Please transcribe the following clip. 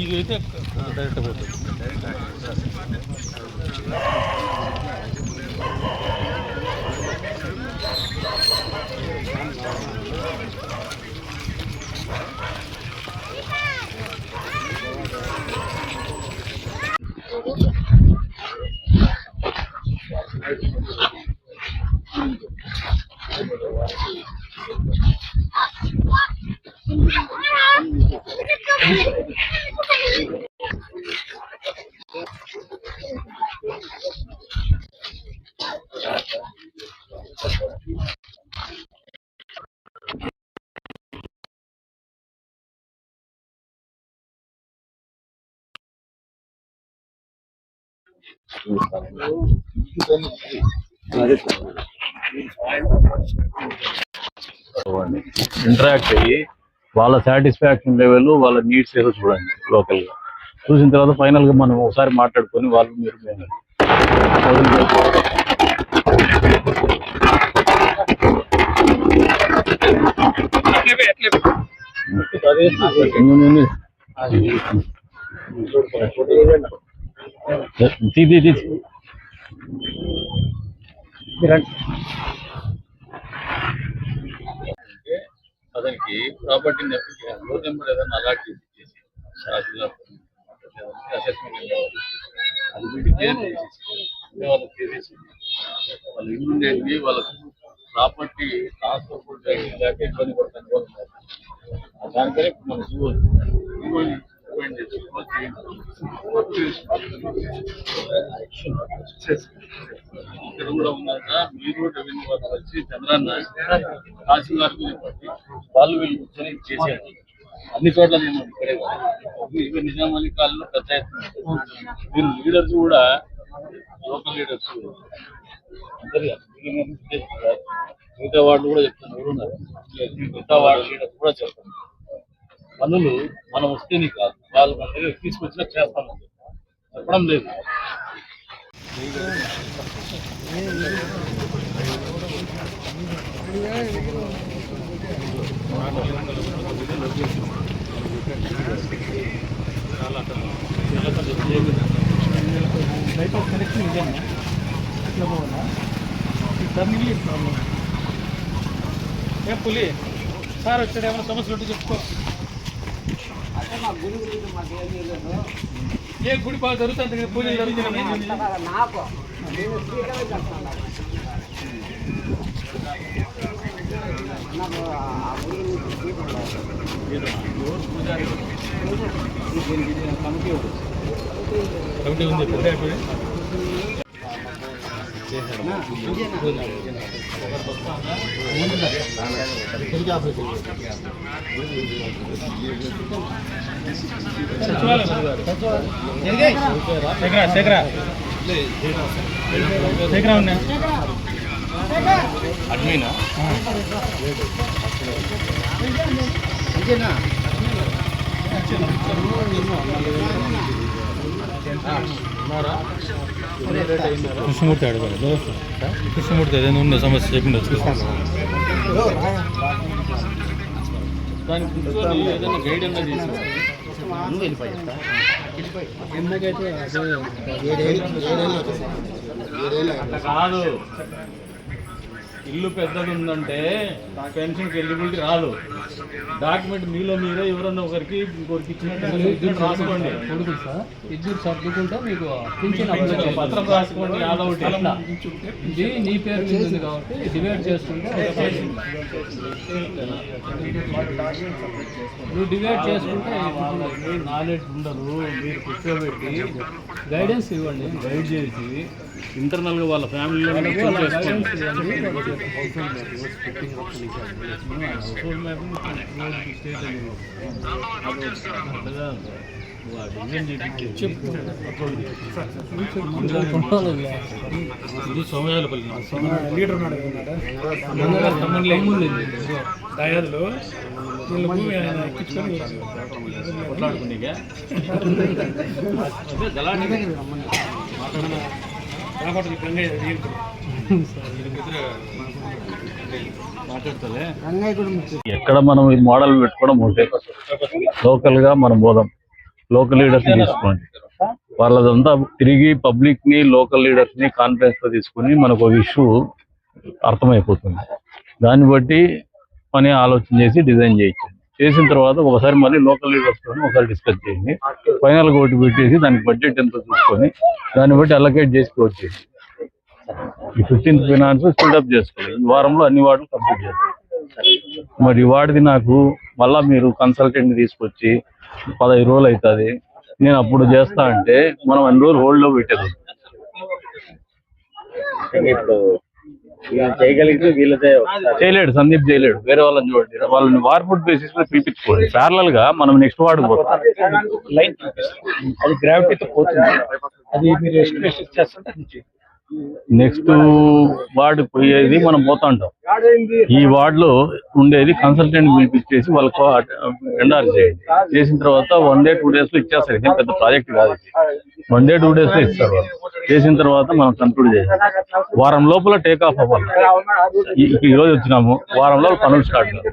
ఇదైతే డైరెక్ట్ పోతుంది. ఇంటరాక్ట్ అయ్యి వాళ్ళ సాటిస్ఫాక్షన్ లెవెల్, వాళ్ళ నీడ్స్ ఏదో చూడండి లోకల్గా. చూసిన తర్వాత ఫైనల్గా మనం ఒకసారి మాట్లాడుకొని వాళ్ళు మీరు అతనికి ప్రాపర్టీని రోజు ఏదైనా అలాట్ చేసి అసెస్మెంట్ అది వీటికి వాళ్ళకి చేసేసి వాళ్ళ ఇమ్మీడియట్లీ వాళ్ళకు ప్రాపర్టీ ట్రాన్స్ఫర్ కూడా లేక ఇబ్బంది పడుతుంది. దానికనే మన ఇక్కడ కూడా ఉన్నాక మీరు రెవెన్యూ వాళ్ళు వచ్చి చంద్రాన్న తహసీల్దార్ చెప్పండి, వాళ్ళు వీళ్ళు కూర్చొని చేసేయండి. అన్ని చోట్ల నేను ఇక్కడే నిజామాబాద్ కాలంలో పెద్ద ఎత్తున మీరు లీడర్స్ కూడా లోకల్ లీడర్స్ అందరు మిగతా వాళ్ళు కూడా చెప్తాను, ఎవరున్నారు మిగతా వార్డు లీడర్స్ కూడా చెప్తాను. పనులు మనం వస్తేనే కాదు, వాళ్ళు మన దగ్గర తీసుకొచ్చినా చేస్తామని చెప్పడం లేదు. ఏం పులి సార్ వచ్చాడు, ఏమైనా సమస్యలు ఉంటే చెప్పుకో. ఏ గుడి బాగా జరుగుతుంది కదా, పూజలు జరుగుతున్నాయి. కమిటీ ఉంది అడ్మినా కృష్ణమూర్తి అడగాలి. కృష్ణమూర్తి ఏదైనా ఉన్న సమస్య చెప్పిండొచ్చు. దానికి ఏదైనా గైడ్ అన్నా చేసి కాదు. ఇల్లు పెద్దది ఉందంటే పెన్షన్కి ఎలిజిబిలిటీ రాదు. డాక్యుమెంట్ మీలో మీరే ఎవరన్నా ఒకరికి ఇంకొకరికి ఇచ్చినట్టు రాసుకోండి. ఇద్దరు సర్దుకుంటే మీకు పత్రం రాసుకోండి. యాదవ్ ఇది నీ పేరు ఉంది కాబట్టి డివైడ్ చేసుకుంటే నువ్వు డివైడ్ చేసుకుంటే నాలెడ్జ్ ఉండదు. మీరు కూర్చోబెట్టి గైడెన్స్ ఇవ్వండి, గైడ్ చేసి ఇంటర్నల్గా వాళ్ళ ఫ్యామిలీలో ఇది సోమయాలపల్లి లీడర్ ఉన్నాడు. డయాల్లో కొట్లాడుకునేగా ఎక్కడ మనం ఈ మోడల్ పెట్టుకోవడం ఉంటే లోకల్ గా మనం పోదాం, లోకల్ లీడర్స్ తీసుకోండి, వాళ్ళదంతా తిరిగి పబ్లిక్ ని లోకల్ లీడర్స్ ని కాన్ఫరెన్స్ లో తీసుకుని మనకు ఒక ఇష్యూ అర్థమైపోతుంది. దాన్ని బట్టి పని ఆలోచన చేసి డిజైన్ చేయించండి. చేసిన తర్వాత ఒకసారి మళ్ళీ లోకల్ లీడర్స్ తో ఒకసారి డిస్కస్ చేయండి. ఫైనల్ గా ఒకటి పెట్టేసి దానికి బడ్జెట్ ఎంత చూసుకొని దాన్ని బట్టి అలొకేట్ చేసి క్లోజ్ చేయండి. ఈ 15th ఫైనాన్స్ స్పీడప్ చేసుకోవాలి. ఈ వారంలో అన్ని వార్డులు కంప్లీట్ చేస్తాం. మరి ఈ వార్డుది నాకు మళ్ళా మీరు కన్సల్టెంట్ తీసుకొచ్చి 15 రోజులు అవుతుంది, నేను అప్పుడు చేస్తా అంటే మనం అన్ని రోజులు హోల్డ్ లో పెట్టేది. చేయలేడు, సందీప్ చేయలేడు, వేరే వాళ్ళని చూడండి, వాళ్ళని వార్పుడ్ బేసిస్ మీద పిలిపించుకోండి. ప్యారలల్ గా మనం నెక్స్ట్ వార్డు పోతాం, లైన్ అది గ్రావిటీతో పోతుంది. అది మీరు ఎస్టిమేషన్ చేస్తుంటే నెక్స్ట్ వార్డు పోయేది మనం పోతా ఉంటాం. ఈ వార్డులో ఉండేది కన్సల్టెంట్ పిలిపించేసి వాళ్ళకు ఎండార్ చేయండి. చేసిన తర్వాత 1 day 2 days లో ఇచ్చేస్తారు. ఇదేం పెద్ద ప్రాజెక్ట్ కాదు, 1 day 2 days లో ఇస్తారు. చేసిన తర్వాత మనం కంక్లూడ్ చేయాలి. వారం లోపల టేక్ ఆఫ్ అవ్వాలి. ఈ రోజు వచ్చినాము, వారం లోపల పనులు స్టార్ట్ కావాలి.